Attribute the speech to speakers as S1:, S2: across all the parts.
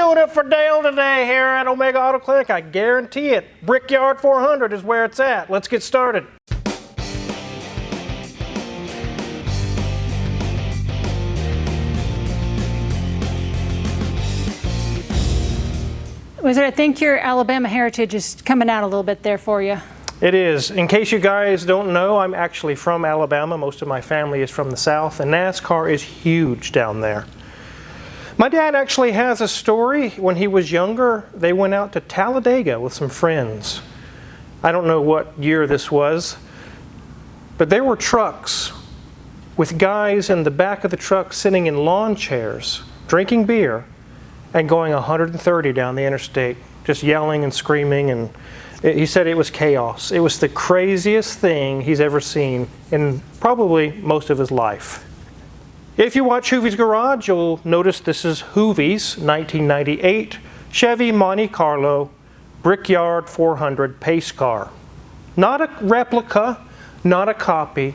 S1: doing it for Dale today here at Omega Auto Clinic. I guarantee it. Brickyard 400 is where it's at. Let's get started.
S2: Wizard, I think your Alabama heritage is coming out a little bit there for you.
S1: It is. In case you guys don't know, I'm actually from Alabama. Most of my family is from the South, and NASCAR is huge down there. My dad actually has a story. When he was younger, they went out to Talladega with some friends. I don't know what year this was, but there were trucks with guys in the back of the truck sitting in lawn chairs, drinking beer, and going 130 down the interstate, just yelling and screaming. And he said it was chaos. It was the craziest thing he's ever seen in probably most of his life. If you watch Hoovies Garage, you'll notice this is Hoovies 1998 Chevy Monte Carlo Brickyard 400 pace car. Not a replica, not a copy,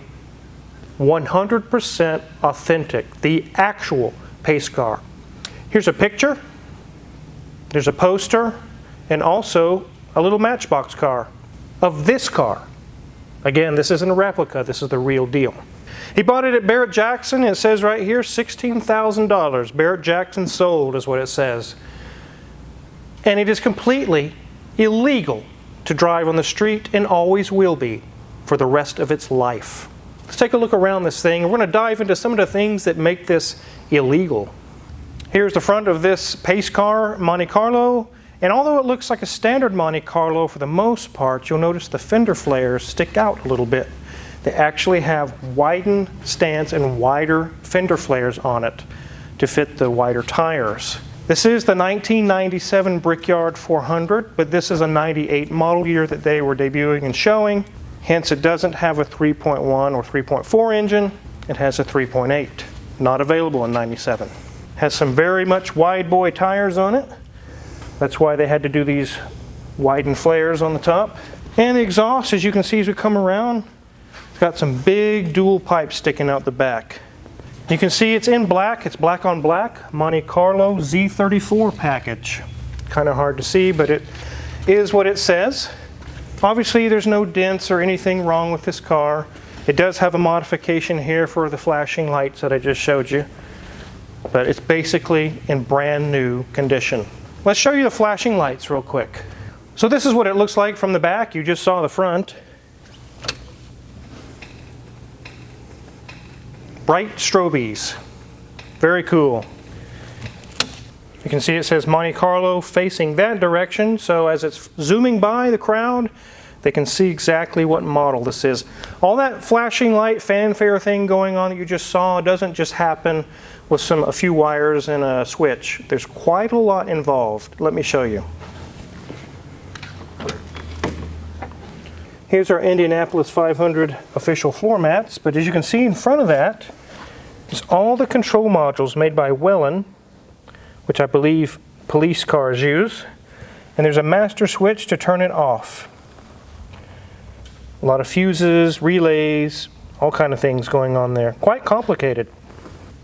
S1: 100% authentic, the actual pace car. Here's a picture, there's a poster, and also a little matchbox car of this car. Again, this isn't a replica, this is the real deal. He bought it at Barrett Jackson. It says right here, $16,000. Barrett Jackson sold is what it says. And it is completely illegal to drive on the street and always will be for the rest of its life. Let's take a look around this thing. We're going to dive into some of the things that make this illegal. Here's the front of this pace car, Monte Carlo. And although it looks like a standard Monte Carlo for the most part, you'll notice the fender flares stick out a little bit. They actually have widened stance and wider fender flares on it to fit the wider tires. This is the 1997 Brickyard 400, but this is a 98 model year that they were debuting and showing. Hence, it doesn't have a 3.1 or 3.4 engine. It has a 3.8, not available in 97. Has some very much wide boy tires on it. That's why they had to do these widened flares on the top. And the exhaust, as you can see as we come around, it's got some big dual pipes sticking out the back. You can see it's in black. It's black on black. Monte Carlo Z34 package. Kind of hard to see, but it is what it says. Obviously, there's no dents or anything wrong with this car. It does have a modification here for the flashing lights that I just showed you, but it's basically in brand new condition. Let's show you the flashing lights real quick. So this is what it looks like from the back. You just saw the front. Bright strobies. Very cool. You can see it says Monte Carlo facing that direction, so as it's zooming by the crowd, they can see exactly what model this is. All that flashing light fanfare thing going on that you just saw doesn't just happen with a few wires and a switch. There's quite a lot involved. Let me show you. Here's our Indianapolis 500 official floor mats, but as you can see in front of that is all the control modules made by Wellen, which I believe police cars use, and there's a master switch to turn it off. A lot of fuses, relays, all kind of things going on there. Quite complicated.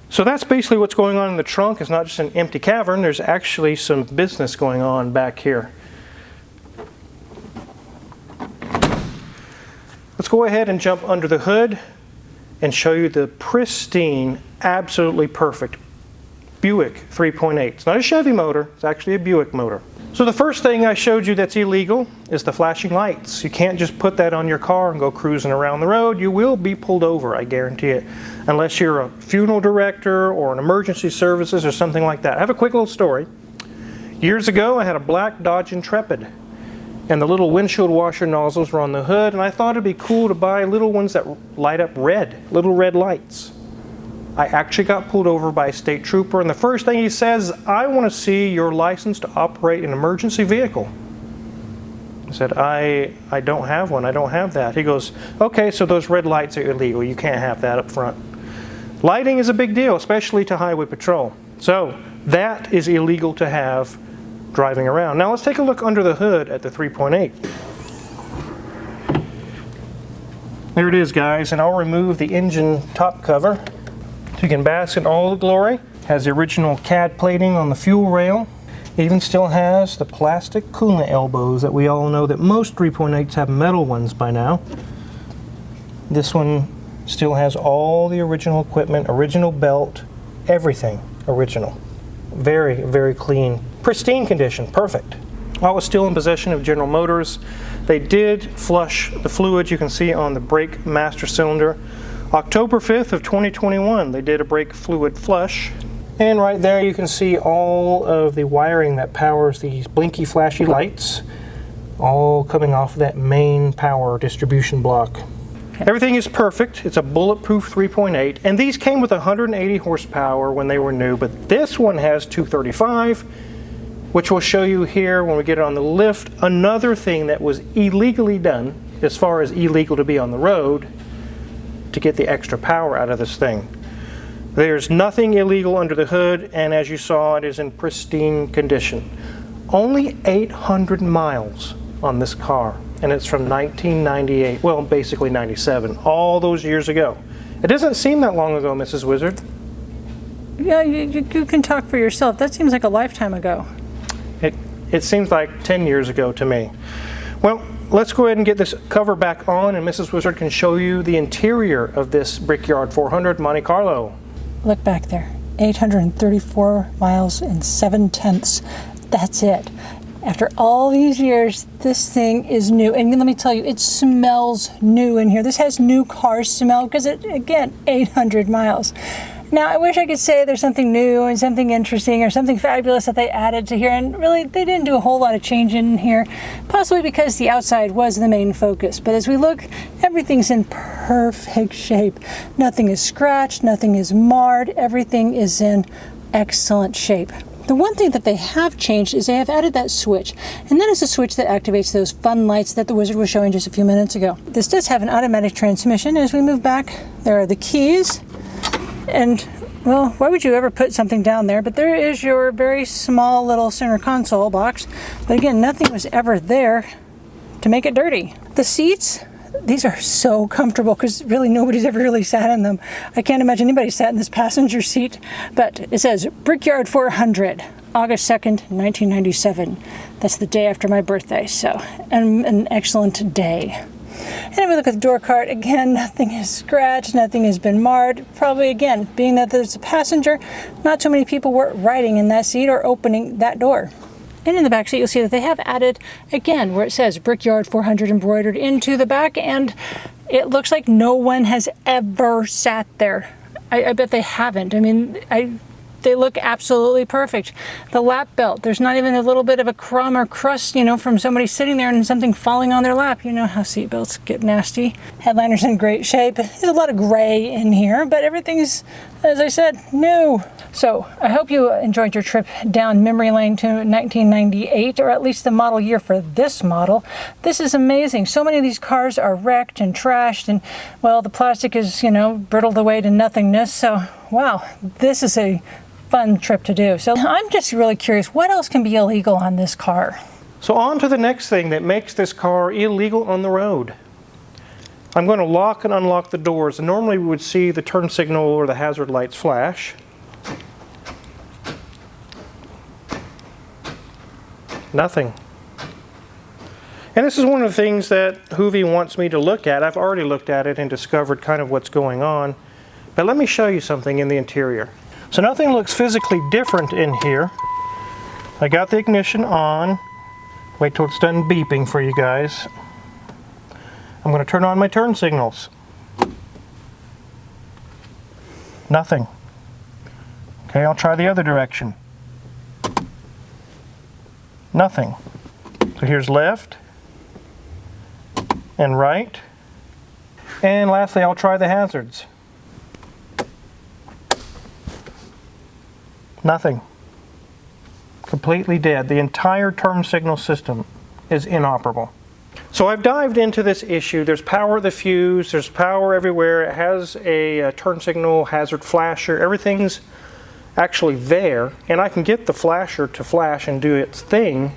S1: So that's basically what's going on in the trunk. It's not just an empty cavern, there's actually some business going on back here. Let's go ahead and jump under the hood and show you the pristine, absolutely perfect Buick 3.8. It's not a Chevy motor, it's actually a Buick motor. So the first thing I showed you that's illegal is the flashing lights. You can't just put that on your car and go cruising around the road. You will be pulled over, I guarantee it, unless you're a funeral director or an emergency services or something like that. I have a quick little story. Years ago, I had a black Dodge Intrepid, and the little windshield washer nozzles were on the hood, and I thought it'd be cool to buy little ones that light up red, little red lights. I actually got pulled over by a state trooper, and the first thing he says, "I want to see your license to operate an emergency vehicle." I said, I don't have one, I don't have that. He goes, "Okay, so those red lights are illegal, you can't have that up front." Lighting is a big deal, especially to highway patrol. So that is illegal to have driving around. Now let's take a look under the hood at the 3.8. There it is, guys, and I'll remove the engine top cover so you can bask in all the glory. Has the original CAD plating on the fuel rail. It even still has the plastic coolant elbows that we all know that most 3.8s have metal ones by now. This one still has all the original equipment, original belt, everything original. Very, very clean, pristine condition, perfect. While it was still in possession of General Motors, they did flush the fluid you can see on the brake master cylinder. October 5th of 2021, they did a brake fluid flush. And right there you can see all of the wiring that powers these blinky flashy lights, all coming off that main power distribution block. Everything is perfect. It's a bulletproof 3.8, and these came with 180 horsepower when they were new, but this one has 235, which we'll show you here when we get it on the lift. Another thing that was illegally done, as far as illegal to be on the road, to get the extra power out of this thing. There's nothing illegal under the hood, and as you saw, it is in pristine condition. Only 800 miles on this car, and it's from 1998, well, basically 97, all those years ago. It doesn't seem that long ago, Mrs. Wizard.
S2: Yeah, you can talk for yourself. That seems like a lifetime ago.
S1: It seems like 10 years ago to me. Well, let's go ahead and get this cover back on, and Mrs. Wizard can show you the interior of this Brickyard 400 Monte Carlo.
S3: Look back there, 834 miles and 7/10. That's it. After all these years, this thing is new. And let me tell you, it smells new in here. This has new car smell because it, again, 800 miles. Now, I wish I could say there's something new and something interesting or something fabulous that they added to here, and really they didn't do a whole lot of change in here, possibly because the outside was the main focus. But as we look, everything's in perfect shape. Nothing is scratched, nothing is marred, everything is in excellent shape. The one thing that they have changed is they have added that switch, and that is the switch that activates those fun lights that the Wizard was showing just a few minutes ago. This does have an automatic transmission. As we move back, there are the keys. And, well, why would you ever put something down there? But there is your very small little center console box. But again, nothing was ever there to make it dirty. The seats, these are so comfortable because really nobody's ever really sat in them. I can't imagine anybody sat in this passenger seat. But it says Brickyard 400, August 2nd, 1997. That's the day after my birthday, so an excellent day. And if we look at the door cart, again, nothing is scratched, nothing has been marred. Probably, again, being that there's a passenger, not so many people were riding in that seat or opening that door. And in the back seat, you'll see that they have added, again, where it says Brickyard 400 embroidered into the back, and it looks like no one has ever sat there. I bet they haven't. I mean, they look absolutely perfect. The lap belt, there's not even a little bit of a crumb or crust, from somebody sitting there and something falling on their lap. You know how seat belts get nasty. Headliner's in great shape. There's a lot of gray in here, but everything's, as I said, new. So I hope you enjoyed your trip down memory lane to 1998, or at least the model year for this model. This is amazing. So many of these cars are wrecked and trashed, and, well, the plastic is, brittled away to nothingness. So, wow, this is a fun trip to do. So I'm just really curious, what else can be illegal on this car?
S1: So on to the next thing that makes this car illegal on the road. I'm going to lock and unlock the doors. And normally we would see the turn signal or the hazard lights flash. Nothing. And this is one of the things that Hoovie wants me to look at. I've already looked at it and discovered kind of what's going on. But let me show you something in the interior. So nothing looks physically different in here. I got the ignition on. Wait till it's done beeping for you guys. I'm going to turn on my turn signals. Nothing. Okay, I'll try the other direction. Nothing. So here's left and right. And lastly, I'll try the hazards. Nothing. Completely dead. The entire turn signal system is inoperable. So I've dived into this issue. There's power at the fuse. There's power everywhere. It has a turn signal hazard flasher. Everything's actually there. And I can get the flasher to flash and do its thing.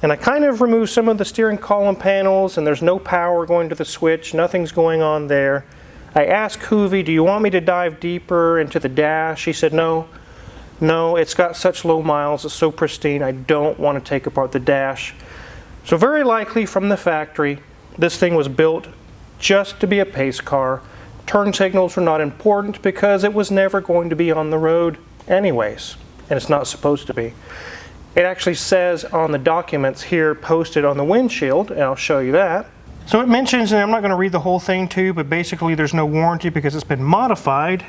S1: And I kind of removed some of the steering column panels, and there's no power going to the switch. Nothing's going on there. I asked Hoovie, do you want me to dive deeper into the dash? He said no. No, it's got such low miles, it's so pristine, I don't want to take apart the dash. So very likely from the factory, this thing was built just to be a pace car. Turn signals were not important because it was never going to be on the road anyways, and it's not supposed to be. It actually says on the documents here posted on the windshield, and I'll show you that. So it mentions, and I'm not going to read the whole thing to you, but basically there's no warranty because it's been modified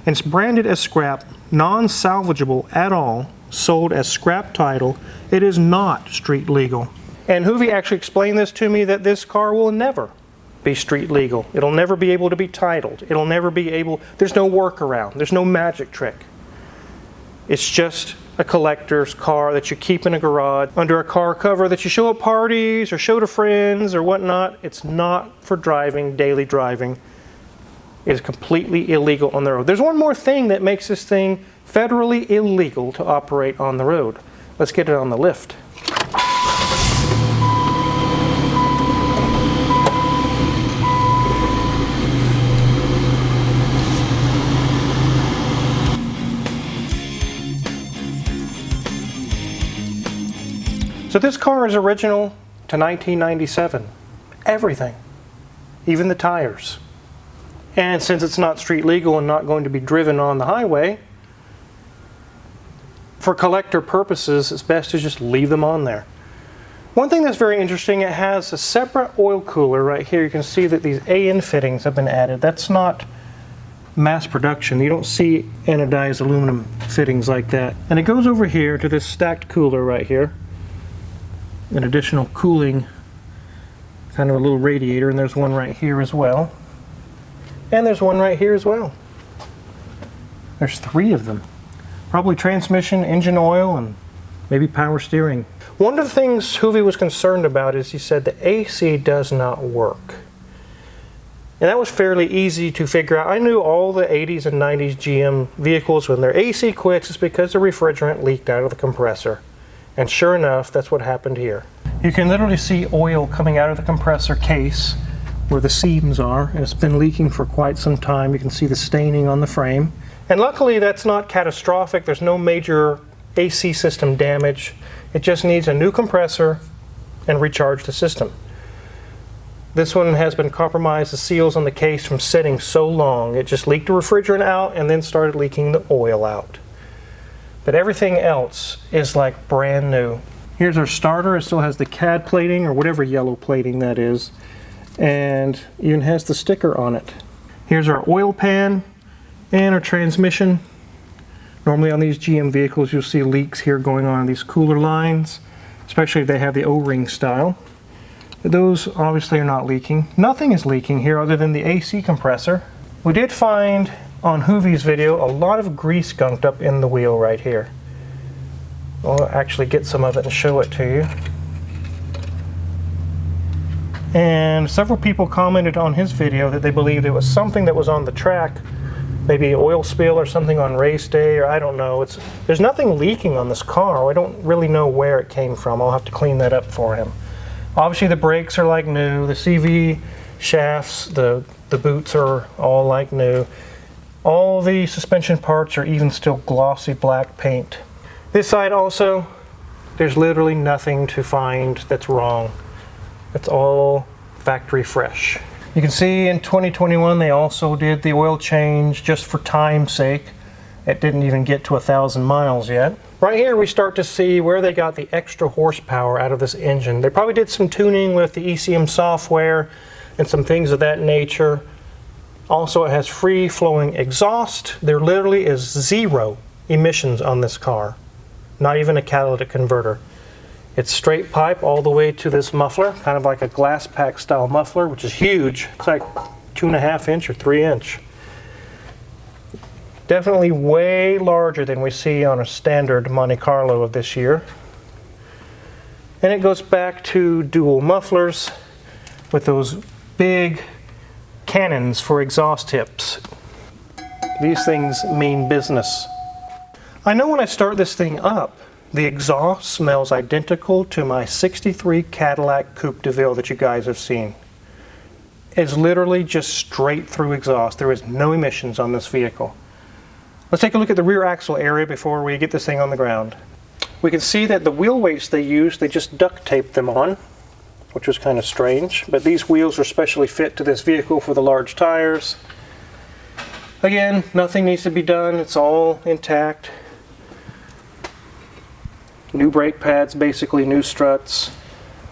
S1: and it's branded as scrap, non-salvageable at all, sold as scrap title. It is not street legal. And Hoovie actually explained this to me, that this car will never be street legal. It'll never be able to be titled. It'll never be able, there's no workaround. There's no magic trick. It's just a collector's car that you keep in a garage under a car cover that you show at parties or show to friends or whatnot. It's not for driving, daily driving. It is completely illegal on the road. There's one more thing that makes this thing federally illegal to operate on the road. Let's get it on the lift. So this car is original to 1997. Everything, even the tires. And since it's not street legal and not going to be driven on the highway, for collector purposes, it's best to just leave them on there. One thing that's very interesting, it has a separate oil cooler right here. You can see that these AN fittings have been added. That's not mass production. You don't see anodized aluminum fittings like that. And it goes over here to this stacked cooler right here. An additional cooling, kind of a little radiator, and there's one right here as well. And there's one right here as well. There's 3 of them. Probably transmission, engine oil, and maybe power steering. One of the things Hoovie was concerned about is he said the AC does not work. And that was fairly easy to figure out. I knew all the 80s and 90s GM vehicles, when their AC quits, it's because the refrigerant leaked out of the compressor. And sure enough, that's what happened here. You can literally see oil coming out of the compressor case where the seams are, and it's been leaking for quite some time. You can see the staining on the frame. And luckily that's not catastrophic. There's no major AC system damage. It just needs a new compressor and recharge the system. This one has been compromised, the seals on the case, from sitting so long. It just leaked the refrigerant out and then started leaking the oil out. But everything else is like brand new. Here's our starter. It still has the CAD plating, or whatever yellow plating that is, and even has the sticker on it. Here's our oil pan and our transmission. Normally on these GM vehicles you'll see leaks here going on these cooler lines, especially if they have the O-ring style. But those obviously are not leaking. Nothing is leaking here other than the AC compressor. We did find on Hoovie's video a lot of grease gunked up in the wheel right here. I'll actually get some of it and show it to you. And several people commented on his video that they believed it was something that was on the track, maybe oil spill or something on race day, or I don't know. There's nothing leaking on this car. I don't really know where it came from. I'll have to clean that up for him. Obviously the brakes are like new, the CV shafts, the boots are all like new. All the suspension parts are even still glossy black paint. This side also, there's literally nothing to find that's wrong. It's all factory fresh. You can see in 2021 they also did the oil change just for time's sake. It didn't even get to 1,000 miles yet. Right here we start to see where they got the extra horsepower out of this engine. They probably did some tuning with the ECM software and some things of that nature. Also, it has free-flowing exhaust. There literally is 0 emissions on this car. Not even a catalytic converter. It's straight pipe all the way to this muffler, kind of like a glass pack style muffler, which is huge. It's like 2.5 inch or 3 inch. Definitely way larger than we see on a standard Monte Carlo of this year. And it goes back to dual mufflers with those big cannons for exhaust tips. These things mean business. I know when I start this thing up, the exhaust smells identical to my '63 Cadillac Coupe de Ville that you guys have seen. It's literally just straight through exhaust. There is no emissions on this vehicle. Let's take a look at the rear axle area before we get this thing on the ground. We can see that the wheel weights they used, they just duct taped them on, which was kind of strange. But these wheels are specially fit to this vehicle for the large tires. Again, nothing needs to be done. It's all intact. New brake pads, basically new struts.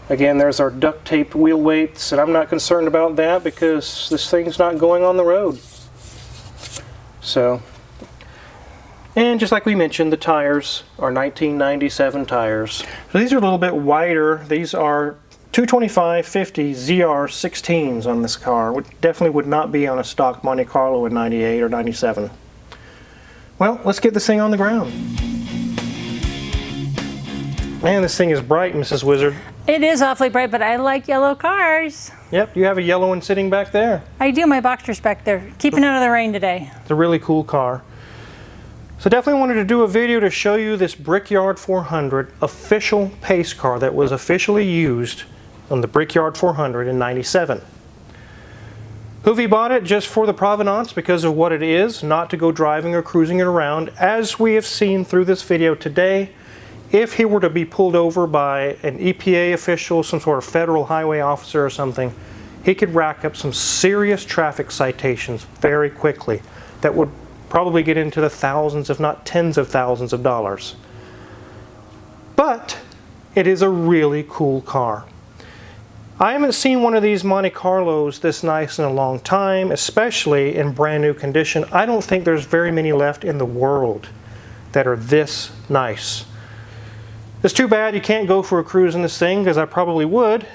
S1: Again, there's our duct taped wheel weights, and I'm not concerned about that because this thing's not going on the road. So, and just like we mentioned, the tires are 1997 tires. So these are a little bit wider. These are 225/50 ZR16s on this car, which definitely would not be on a stock Monte Carlo in 98 or 97. Well, let's get this thing on the ground. Man, this thing is bright, Mrs. Wizard.
S2: It is awfully bright, but I like yellow cars.
S1: Yep, you have a yellow one sitting back there.
S2: I do, my Boxster's back there, keeping out of the rain today.
S1: It's a really cool car. So definitely wanted to do a video to show you this Brickyard 400 official pace car that was officially used on the Brickyard 400 in 97. Hoovie bought it just for the provenance because of what it is, not to go driving or cruising it around. As we have seen through this video today, if he were to be pulled over by an EPA official, some sort of federal highway officer or something, he could rack up some serious traffic citations very quickly that would probably get into the thousands, if not tens of thousands of dollars. But it is a really cool car. I haven't seen one of these Monte Carlos this nice in a long time, especially in brand new condition. I don't think there's very many left in the world that are this nice. It's too bad you can't go for a cruise in this thing, because I probably would.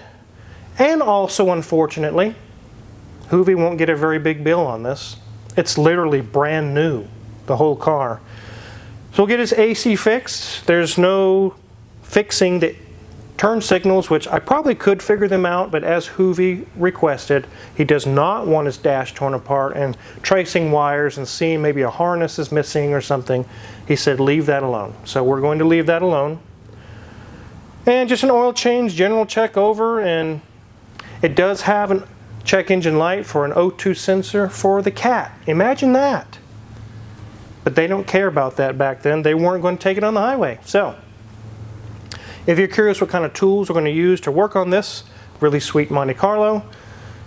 S1: And also, unfortunately, Hoovie won't get a very big bill on this. It's literally brand new, the whole car. So we'll get his AC fixed. There's no fixing the turn signals, which I probably could figure them out, but as Hoovie requested, he does not want his dash torn apart and tracing wires and seeing maybe a harness is missing or something. He said leave that alone. So we're going to leave that alone. And just an oil change, general check over, and it does have a check engine light for an O2 sensor for the cat. Imagine that. But they don't care about that back then. They weren't going to take it on the highway. So, if you're curious what kind of tools we're going to use to work on this really sweet Monte Carlo,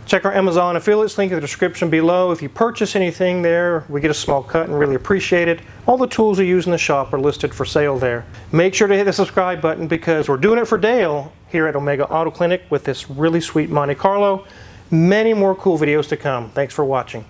S1: check our Amazon affiliates link in the description below. If you purchase anything there, we get a small cut and really appreciate it. All the tools we use in the shop are listed for sale there. Make sure to hit the subscribe button because we're doing it for Dale here at Omega Auto Clinic with this really sweet Monte Carlo. Many more cool videos to come. Thanks for watching.